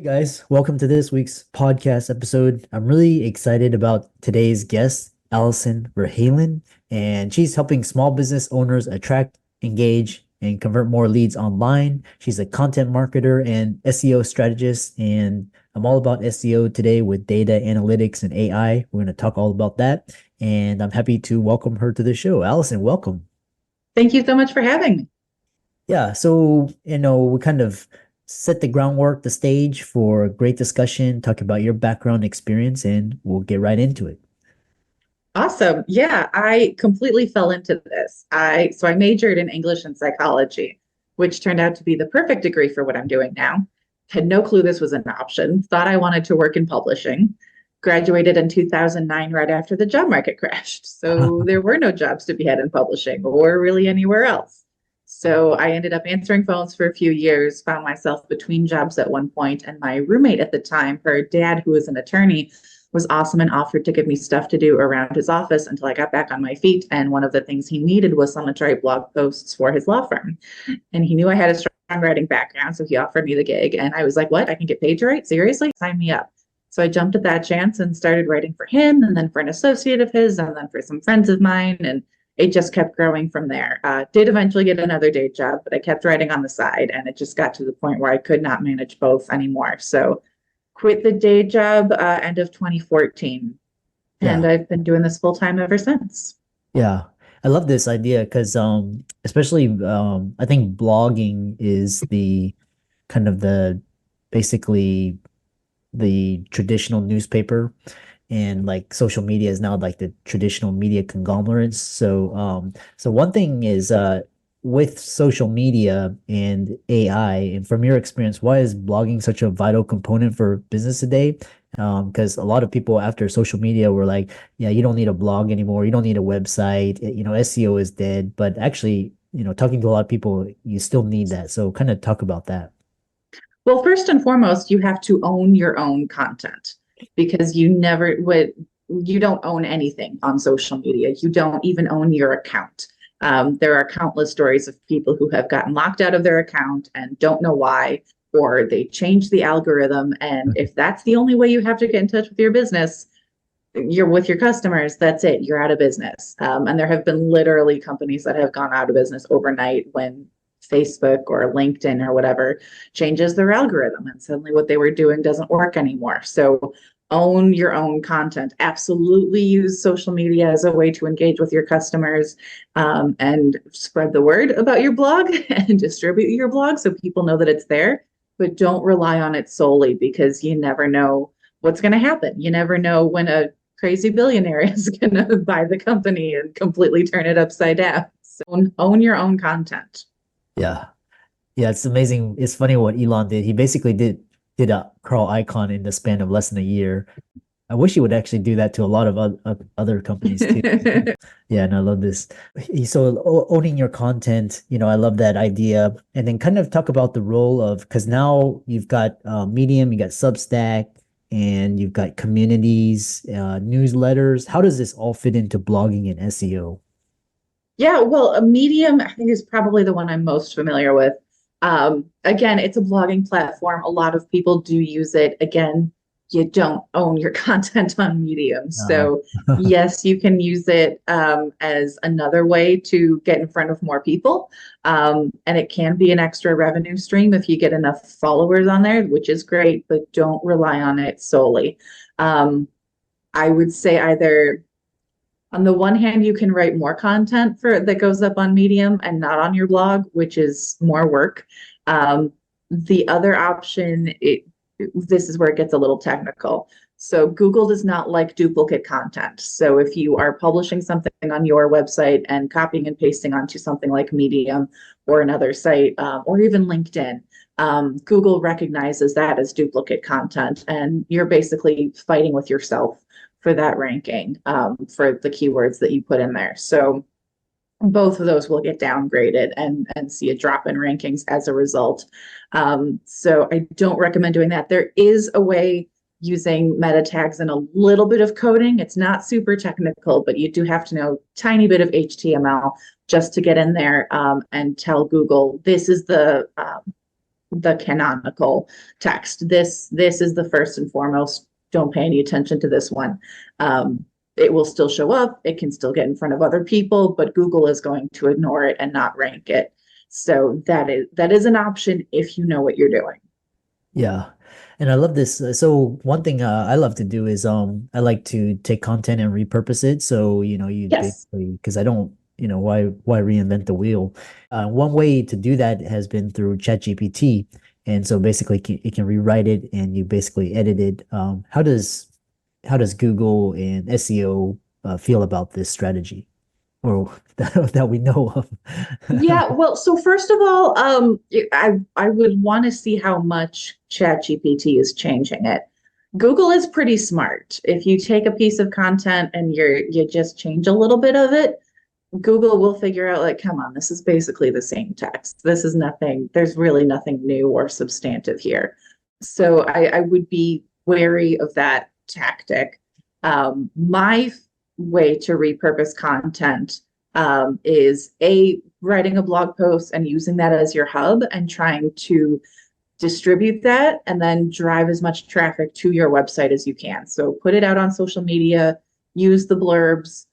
Hey guys, welcome to this week's podcast episode. I'm really excited about today's guest, Alison Ver Halen, and she's helping small business owners attract, engage, and convert more leads online. She's a content marketer and SEO strategist, and I'm all about SEO today with data analytics and AI. We're going to talk all about that, and I'm happy to welcome her to the show. Alison, welcome. Thank you so much for having me. Yeah, so we kind of set the groundwork, the stage for a great discussion, talk about your background experience, and we'll get right into it. Awesome. Yeah, I completely fell into this. I majored in English and psychology, which turned out to be the perfect degree for what I'm doing now. Had no clue this was an option. Thought I wanted to work in publishing. Graduated in 2009 right after the job market crashed. So there were no jobs to be had in publishing or really anywhere else. So I ended up answering phones for a few years, found myself between jobs at one point, and my roommate at the time, her dad, who was an attorney, was awesome and offered to give me stuff to do around his office until I got back on my feet. And one of the things he needed was someone to write blog posts for his law firm. And he knew I had a strong writing background, so he offered me the gig. And I was like, what? I can get paid to write? Seriously? Sign me up. So I jumped at that chance and started writing for him, and then for an associate of his, and then for some friends of mine. And it just kept growing from there. Did eventually get another day job, but I kept writing on the side, and it just got to the point where I could not manage both anymore. So quit the day job end of 2014, and Yeah, I've been doing this full time ever since. yeah. I love this idea because especially I think blogging is the kind of the basically the traditional newspaper, and like social media is now like the traditional media conglomerates. So one thing is with social media and AI, and from your experience, why is blogging such a vital component for business today? Because a lot of people after social media were like, yeah, you don't need a blog anymore, you don't need a website, SEO is dead. But actually, talking to a lot of people, you still need that. So kind of talk about that. Well, first and foremost, you have to own your own content because you don't own anything on social media. You don't even own your account. There are countless stories of people who have gotten locked out of their account and don't know why, or they changed the algorithm. And if that's the only way you have to get in touch with your business, you're with your customers, that's it, you're out of business. And there have been literally companies that have gone out of business overnight when Facebook or LinkedIn or whatever changes their algorithm, and suddenly what they were doing doesn't work anymore. So own your own content. Absolutely use social media as a way to engage with your customers, and spread the word about your blog and distribute your blog so people know that it's there. But don't rely on it solely, because you never know what's going to happen. You never know when a crazy billionaire is going to buy the company and completely turn it upside down. So own your own content. Yeah. Yeah, it's amazing. It's funny what Elon did. He basically did a crawl icon in the span of less than a year. I wish he would actually do that to a lot of other companies too. Yeah, and I love this. So owning your content, I love that idea. And then kind of talk about the role of, because now you've got Medium, you got Substack, and you've got communities, newsletters. How does this all fit into blogging and SEO? Yeah, well, a Medium, I think, is probably the one I'm most familiar with. Again, it's a blogging platform. A lot of people do use it. Again, you don't own your content on Medium. Uh, So, yes, you can use it as another way to get in front of more people. And it can be an extra revenue stream if you get enough followers on there, which is great, but don't rely on it solely. Um, I would say either on the one hand, you can write more content for that goes up on Medium and not on your blog, which is more work. The other option, this is where it gets a little technical. So Google does not like duplicate content. So if you are publishing something on your website and copying and pasting onto something like Medium or another site, or even LinkedIn, Google recognizes that as duplicate content, and you're basically fighting with yourself for that ranking, for the keywords that you put in there. So both of those will get downgraded and see a drop in rankings as a result. So I don't recommend doing that. There is a way using meta tags and a little bit of coding. It's not super technical, but you do have to know a tiny bit of HTML just to get in there, and tell Google, this is the the canonical text. This is the first and foremost. Don't pay any attention to this one. It will still show up. It can still get in front of other people, but Google is going to ignore it and not rank it. So that is an option if you know what you're doing. Yeah. And I love this. So one thing I love to do is I like to take content and repurpose it. So, you Yes. basically because I don't, why reinvent the wheel? One way to do that has been through ChatGPT. And so basically it can rewrite it and you basically edit it. How does Google and SEO feel about this strategy? Or that we know of? Yeah, well, so first of all, I would want to see how much ChatGPT is changing it. Google is pretty smart. If you take a piece of content and you just change a little bit of it, Google will figure out like, come on, this is basically the same text. This is nothing, there's really nothing new or substantive here. So I would be wary of that tactic. My way to repurpose content is writing a blog post and using that as your hub and trying to distribute that and then drive as much traffic to your website as you can. So put it out on social media, use the blurbs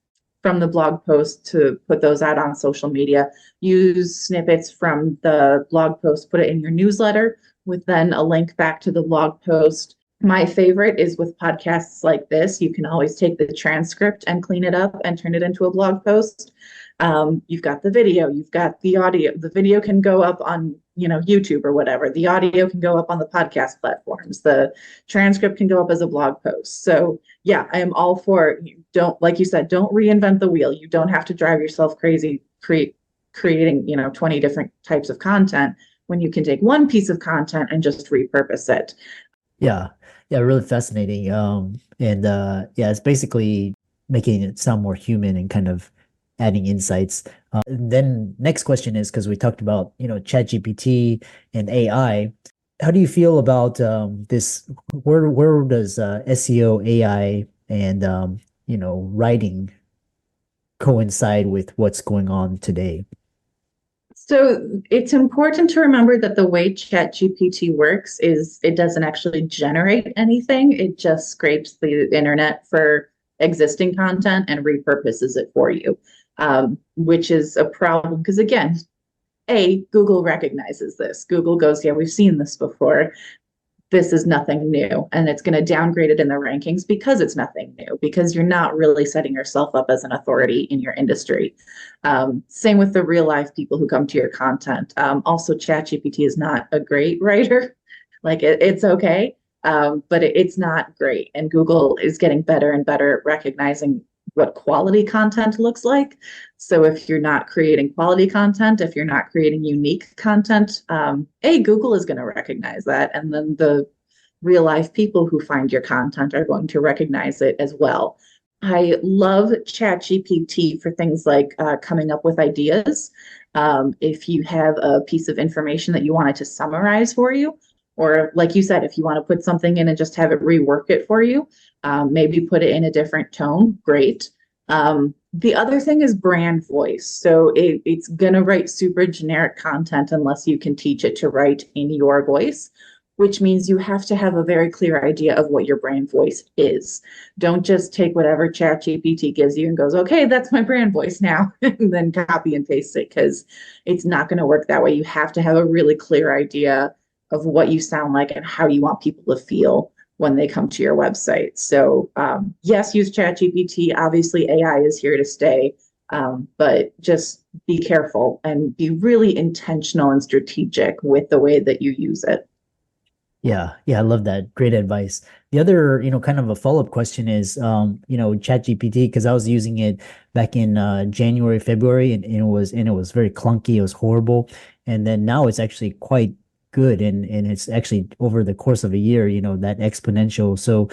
from the blog post to put those out on social media, use snippets from the blog post, put it in your newsletter with then a link back to the blog post. My favorite is with podcasts like this. You can always take the transcript and clean it up and turn it into a blog post. You've got the video, you've got the audio. The video can go up on, YouTube or whatever. The audio can go up on the podcast platforms. The transcript can go up as a blog post. So yeah, I am all for, don't, like you said, don't reinvent the wheel. You don't have to drive yourself crazy creating, 20 different types of content when you can take one piece of content and just repurpose it. Yeah. Yeah, really fascinating. And yeah, it's basically making it sound more human and kind of adding insights. Then next question is because we talked about, ChatGPT and AI. How do you feel about this? Where does SEO, AI, and writing coincide with what's going on today? So it's important to remember that the way ChatGPT works is it doesn't actually generate anything. It just scrapes the internet for existing content and repurposes it for you, which is a problem because, again, Google recognizes this. Google goes, yeah, we've seen this before. This is nothing new. And it's going to downgrade it in the rankings because it's nothing new, because you're not really setting yourself up as an authority in your industry. Same with the real life people who come to your content. Also, ChatGPT is not a great writer. Like it's okay, but it's not great. And Google is getting better and better at recognizing what quality content looks like. So if you're not creating quality content, if you're not creating unique content, Google is going to recognize that. And then the real life people who find your content are going to recognize it as well. I love ChatGPT for things like coming up with ideas. If you have a piece of information that you wanted to summarize for you, or like you said, if you want to put something in and just have it rework it for you, maybe put it in a different tone, great. The other thing is brand voice. So it's going to write super generic content unless you can teach it to write in your voice, which means you have to have a very clear idea of what your brand voice is. Don't just take whatever ChatGPT gives you and goes, okay, that's my brand voice now, and then copy and paste it, because it's not going to work that way. You have to have a really clear idea of what you sound like and how you want people to feel when they come to your website. So yes, use ChatGPT. Obviously, AI is here to stay, but just be careful and be really intentional and strategic with the way that you use it. Yeah, yeah, I love that. Great advice. The other, kind of a follow-up question is, ChatGPT, because I was using it back in January, February, and it was very clunky, it was horrible. And then now it's actually quite good, and it's actually over the course of a year, that exponential. So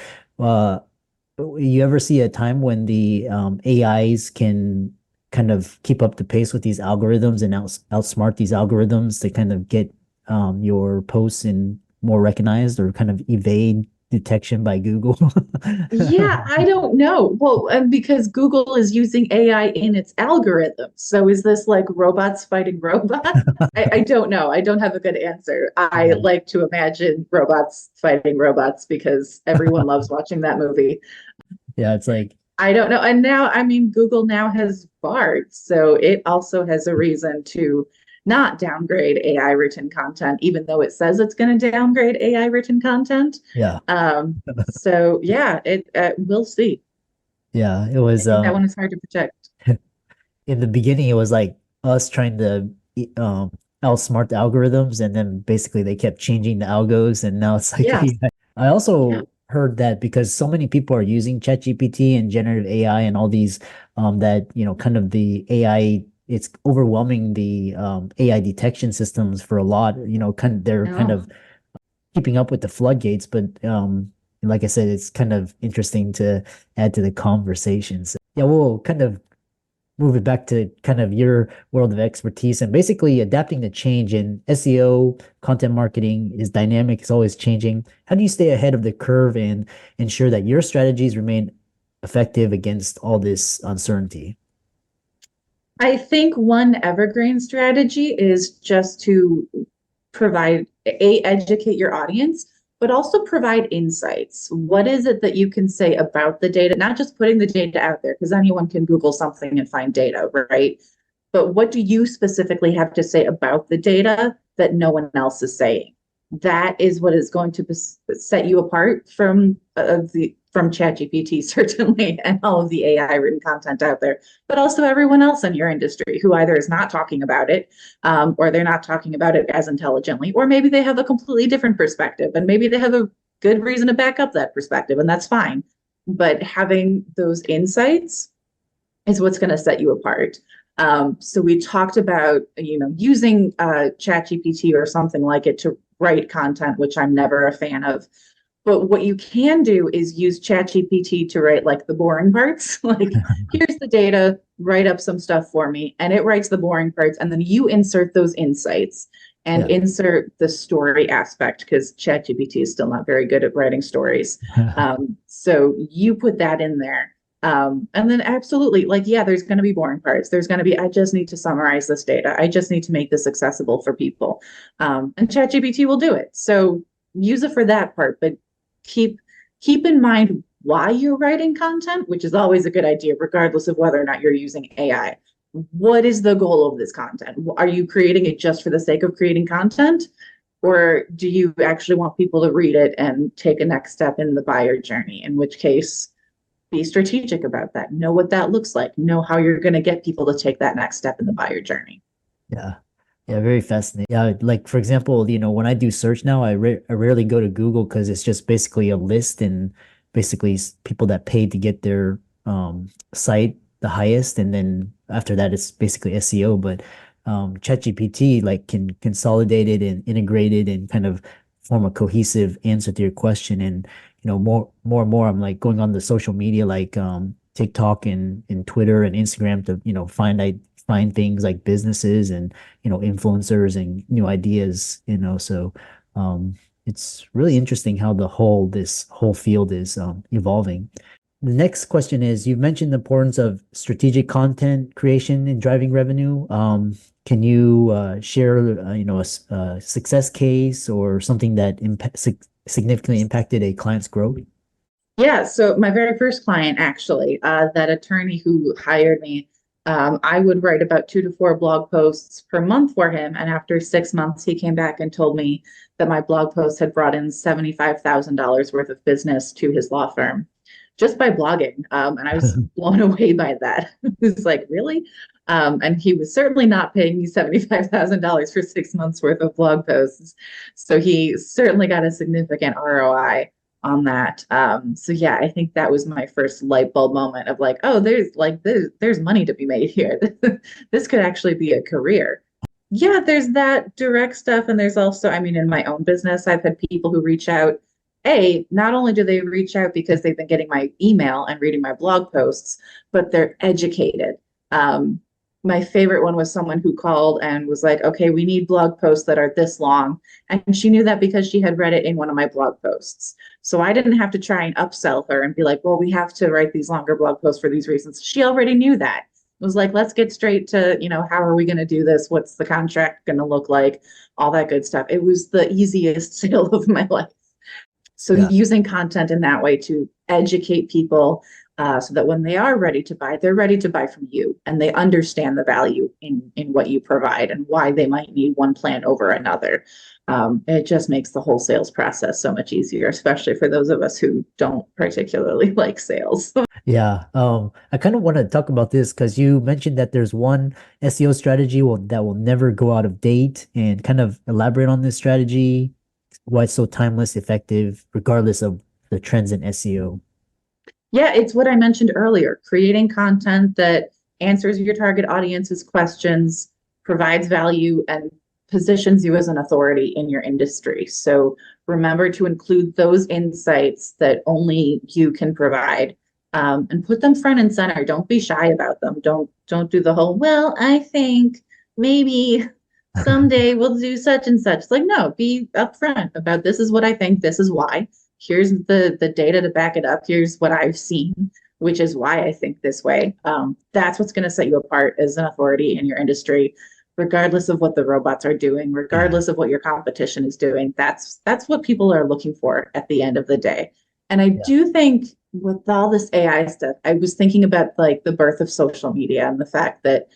you ever see a time when the AIs can kind of keep up the pace with these algorithms and outsmart these algorithms to kind of get your posts and more recognized or kind of evade detection by Google? Yeah, I don't know. Well, and because Google is using AI in its algorithm. So is this like robots fighting robots? I don't know. I don't have a good answer. I Yeah. like to imagine robots fighting robots because everyone loves watching that movie. Yeah, it's like, I don't know. And now, I mean, Google now has Bard, so it also has a reason to not downgrade AI written content, even though it says it's going to downgrade AI written content. yeah, So yeah, it we'll see. yeah. It I was think that one is hard to protect. in the beginning, it was like us trying to outsmart the algorithms, and then basically they kept changing the algos, and now it's like Yes. AI. I Yeah. also heard that because so many people are using ChatGPT and generative AI and all these, that kind of the AI, it's overwhelming the AI detection systems for a lot. They're kind No. of keeping up with the floodgates, but like I said, it's kind of interesting to add to the conversation. So yeah, we'll kind of move it back to kind of your world of expertise and basically adapting to change in SEO. Content marketing is dynamic, it's always changing. How do you stay ahead of the curve and ensure that your strategies remain effective against all this uncertainty? I think one evergreen strategy is just to provide educate your audience, but also provide insights. What is it that you can say about the data? Not just putting the data out there, because anyone can Google something and find data, right? But what do you specifically have to say about the data that no one else is saying? That is what is going to set you apart from ChatGPT certainly, and all of the AI written content out there, but also everyone else in your industry who either is not talking about it, or they're not talking about it as intelligently, or maybe they have a completely different perspective, and maybe they have a good reason to back up that perspective, and that's fine. But having those insights is what's going to set you apart. So we talked about, using ChatGPT or something like it to write content, which I'm never a fan of. But what you can do is use ChatGPT to write like the boring parts. Like, here's the data, write up some stuff for me, and it writes the boring parts, and then you insert those insights and Yeah. insert the story aspect because ChatGPT is still not very good at writing stories. So you put that in there. And then absolutely, like, yeah, there's going to be boring parts. There's going to be, I just need to summarize this data. I just need to make this accessible for people. And ChatGPT will do it. So use it for that part, but keep keep in mind why you're writing content, which is always a good idea, regardless of whether or not you're using AI. What is the goal of this content? Are you creating it just for the sake of creating content? Or do you actually want people to read it and take a next step in the buyer journey? In which case, be strategic about that. Know what that looks like. Know how you're going to get people to take that next step in the buyer journey. Yeah. Yeah, very fascinating. Yeah, like for example, when I do search now, I rarely go to Google because it's just basically a list and basically people that paid to get their site the highest, and then after that it's basically SEO. But ChatGPT like can consolidate it and integrate it and kind of form a cohesive answer to your question. And more and more I'm like going on the social media like TikTok and Twitter and Instagram to find things like businesses and influencers and new ideas, so it's really interesting how this whole field is evolving. The next question is, you've mentioned the importance of strategic content creation in driving revenue. Can you share a success case or something that significantly impacted a client's growth? Yeah, so my very first client, actually, that attorney who hired me, I would write about 2 to 4 blog posts per month for him. And after 6 months, he came back and told me that my blog posts had brought in $75,000 worth of business to his law firm just by blogging. And I was blown away by that. It was like, really? And he was certainly not paying me $75,000 for 6 months worth of blog posts. So he certainly got a significant ROI on that. So yeah, I think that was my first light bulb moment of like, oh, there's money to be made here. This could actually be a career. Yeah, there's that direct stuff. And there's also, I mean, in my own business, I've had people who reach out. Not only do they reach out because they've been getting my email and reading my blog posts, but they're educated. Um, My favorite one was someone who called and was like, okay, we need blog posts that are this long. And she knew that because she had read it in one of my blog posts. So I didn't have to try and upsell her and be like, well, we have to write these longer blog posts for these reasons. She already knew that. It was like, let's get straight to, how are we going to do this? What's the contract going to look like? All that good stuff. It was the easiest sale of my life. So Yeah. using content in that way to educate people so that when they are ready to buy, they're ready to buy from you and they understand the value in what you provide and why they might need one plan over another. It just makes the whole sales process so much easier, especially for those of us who don't particularly like sales. Yeah. I kind of want to talk about this because you mentioned that there's one SEO strategy that will never go out of date and kind of elaborate on this strategy, why it's so timeless, effective, regardless of the trends in SEO. Yeah, it's what I mentioned earlier, creating content that answers your target audience's questions, provides value, and positions you as an authority in your industry. So remember to include those insights that only you can provide, and put them front and center. Don't be shy about them. Don't do the whole, well, I think maybe someday we'll do such and such. It's like, no, be upfront about this is what I think, this is why. Here's the data to back it up. Here's what I've seen, which is why I think this way. That's what's going to set you apart as an authority in your industry, regardless of what the robots are doing, Yeah. regardless of what your competition is doing. That's what people are looking for at the end of the day. And I Yeah. do think with all this AI stuff, I was thinking about like the birth of social media and the fact that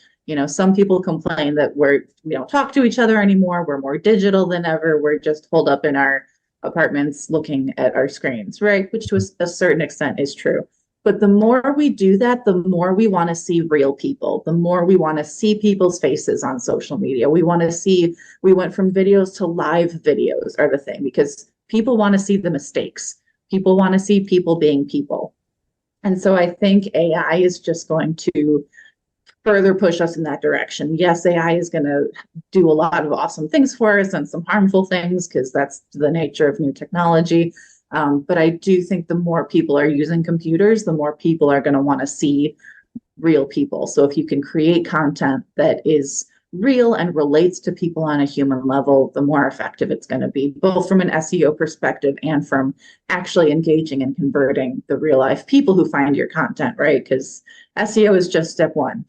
some people complain that we don't talk to each other anymore. We're more digital than ever. We're just holed up in our apartments looking at our screens, right? Which to a certain extent is true. But the more we do that, the more we want to see real people, the more we want to see people's faces on social media. We went from videos to live videos are the thing because people want to see the mistakes. People want to see people being people. And so I think AI is just going to further push us in that direction. Yes, AI is going to do a lot of awesome things for us and some harmful things because that's the nature of new technology. But I do think the more people are using computers, the more people are going to want to see real people. So if you can create content that is real and relates to people on a human level, the more effective it's going to be, both from an SEO perspective and from actually engaging and converting the real life people who find your content, right? Because SEO is just step one.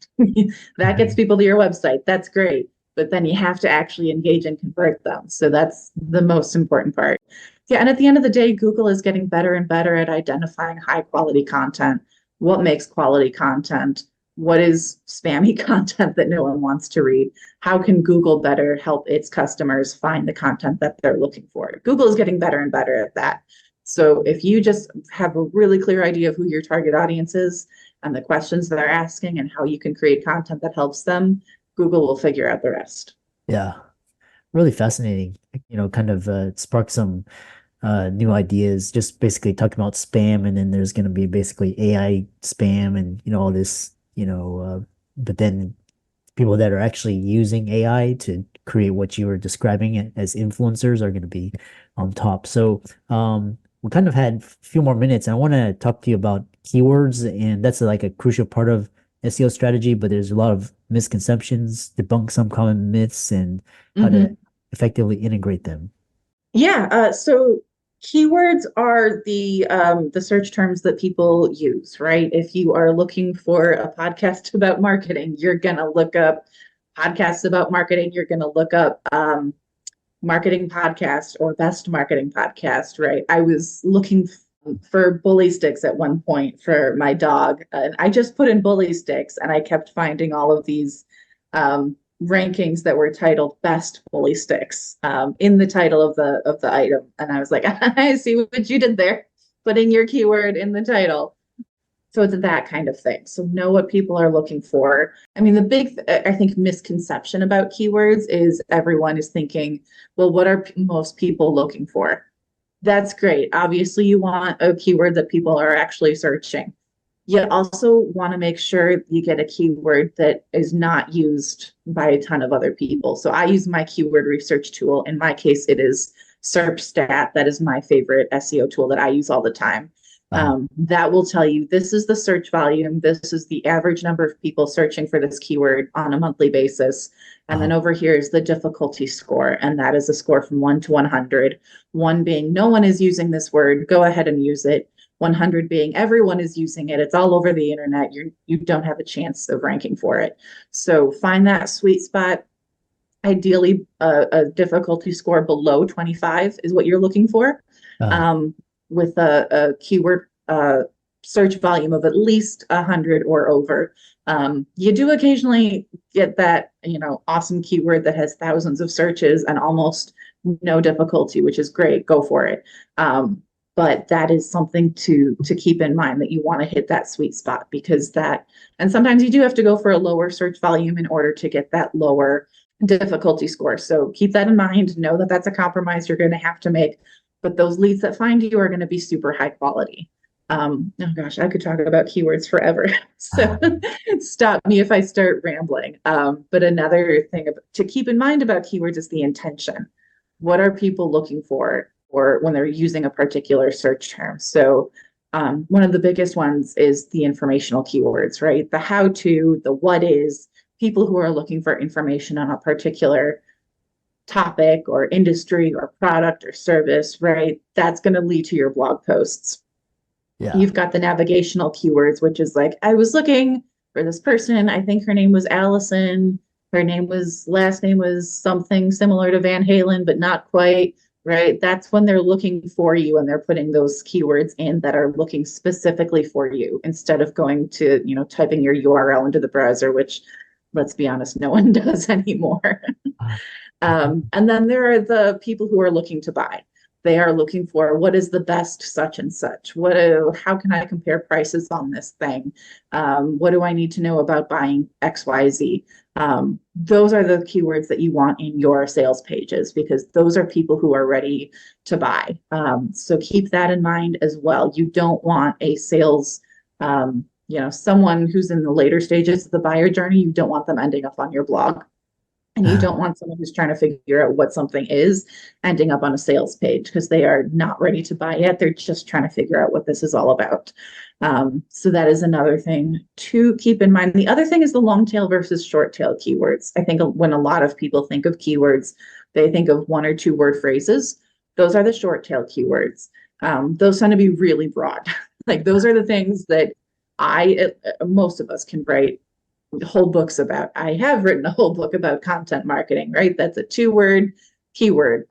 That gets people to your website. That's great. But then you have to actually engage and convert them. So that's the most important part. Yeah. And at the end of the day, Google is getting better and better at identifying high quality content. What makes quality content? What is spammy content that no one wants to read? How can Google better help its customers find the content that they're looking for? Google is getting better and better at that. So if you just have a really clear idea of who your target audience is and the questions they're asking and how you can create content that helps them, Google will figure out the rest. Yeah. Really fascinating. Kind of sparked some new ideas, just basically talking about spam, and then there's going to be basically AI spam and all this, but then people that are actually using AI to create what you were describing as influencers are going to be on top. So we kind of had a few more minutes, and I want to talk to you about keywords, and that's like a crucial part of SEO strategy, but there's a lot of misconceptions, debunk some common myths, and how to Mm-hmm. effectively integrate them. Yeah, so keywords are the search terms that people use, right? If you are looking for a podcast about marketing, you're gonna look up podcasts about marketing. You're gonna look up marketing podcast or best marketing podcast, right? I was looking for bully sticks at one point for my dog, and I just put in bully sticks, and I kept finding all of these rankings that were titled best bully sticks in the title of the item, and I was like, I see what you did there, putting your keyword in the title. So it's that kind of thing. So know what people are looking for. I mean, the big, I think, misconception about keywords is everyone is thinking, well, what are most people looking for? That's great. Obviously, you want a keyword that people are actually searching. You also want to make sure you get a keyword that is not used by a ton of other people. So I use my keyword research tool. In my case, it is SERPstat. That is my favorite SEO tool that I use all the time. That will tell you this is the search volume, this is the average number of people searching for this keyword on a monthly basis. And then Uh-huh. over here is the difficulty score, and that is a score from 1 to 100. 1 being no one is using this word, go ahead and use it. 100 being everyone is using it, it's all over the internet, you don't have a chance of ranking for it. So find that sweet spot. Ideally, a difficulty score below 25 is what you're looking for, Uh, um, with a keyword search volume of at least 100 or over. You do occasionally get that, awesome keyword that has thousands of searches and almost no difficulty, which is great. Go for it. But that is something to keep in mind, that you want to hit that sweet spot, because and sometimes you do have to go for a lower search volume in order to get that lower difficulty score. So keep that in mind. Know that that's a compromise you're going to have to make, but those leads that find you are going to be super high quality. Oh gosh, I could talk about keywords forever. So stop me if I start rambling. But another thing to keep in mind about keywords is the intention. What are people looking for, or when they're using a particular search term? So one of the biggest ones is the informational keywords, right? The how to, the what is, people who are looking for information on a particular topic or industry or product or service, right? That's going to lead to your blog posts. yeah. You've got the navigational keywords, which is like, I was looking for this person. I think her name was Alison. Her last name was something similar to Van Halen, but not quite, right? That's when they're looking for you and they're putting those keywords in that are looking specifically for you, instead of going to, typing your URL into the browser, which, let's be honest, no one does anymore. Uh, And then there are the people who are looking to buy. They are looking for, what is the best such and such? How can I compare prices on this thing? What do I need to know about buying XYZ? Those are the keywords that you want in your sales pages, because those are people who are ready to buy. So keep that in mind as well. You don't want a sales, someone who's in the later stages of the buyer journey. You don't want them ending up on your blog. And you don't want someone who's trying to figure out what something is ending up on a sales page, because they are not ready to buy yet. They're just trying to figure out what this is all about. So that is another thing to keep in mind. The other thing is the long tail versus short tail keywords. I think when a lot of people think of keywords, they think of 1 or 2 word phrases. Those are the short tail keywords. Those tend to be really broad. Like, those are the things that most of us can write whole books about. I have written a whole book about content marketing, right? That's a 2-word keyword,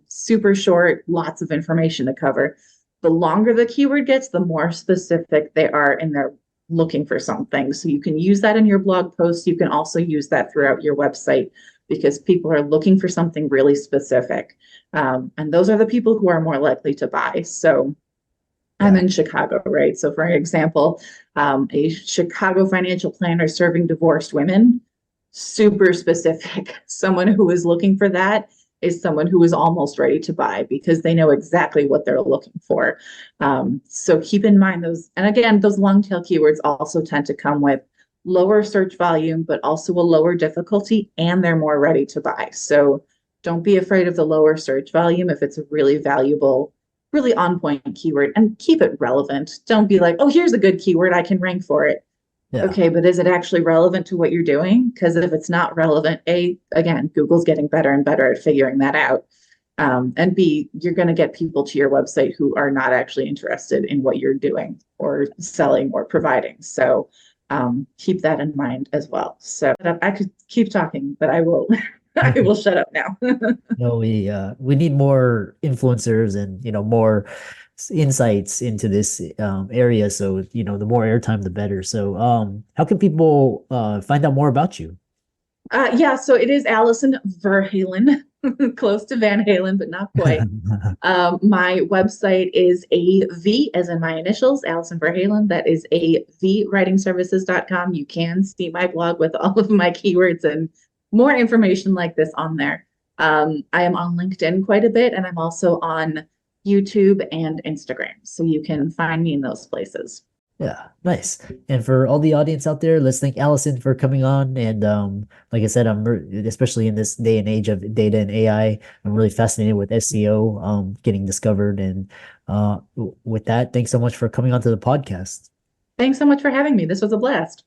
super short, lots of information to cover. The longer the keyword gets, the more specific they are in their looking for something. So you can use that in your blog posts. You can also use that throughout your website, because people are looking for something really specific. And those are the people who are more likely to buy. So I'm yeah. in Chicago, right? So for example, a Chicago financial planner serving divorced women, super specific. Someone who is looking for that is someone who is almost ready to buy, because they know exactly what they're looking for. So keep in mind those. And again, those long tail keywords also tend to come with lower search volume, but also a lower difficulty, and they're more ready to buy. So don't be afraid of the lower search volume if it's a really valuable, really on point keyword, and keep it relevant. Don't be like, oh, here's a good keyword, I can rank for it. Yeah. Okay, but is it actually relevant to what you're doing? Because if it's not relevant, again, Google's getting better and better at figuring that out. And B, you're going to get people to your website who are not actually interested in what you're doing or selling or providing. So keep that in mind as well. So I could keep talking, but I will I will shut up now. No, we need more influencers and more insights into this area. So, the more airtime, the better. So, how can people find out more about you? Yeah, so it is Alison Ver Halen, close to Van Halen, but not quite. My website is AV, as in my initials, Alison Ver Halen. That is avwritingservices.com. You can see my blog with all of my keywords and more information like this on there. I am on LinkedIn quite a bit, and I'm also on YouTube and Instagram. So you can find me in those places. Yeah, nice. And for all the audience out there, let's thank Allison for coming on. And like I said, especially in this day and age of data and AI, I'm really fascinated with SEO getting discovered. And with that, thanks so much for coming onto the podcast. Thanks so much for having me. This was a blast.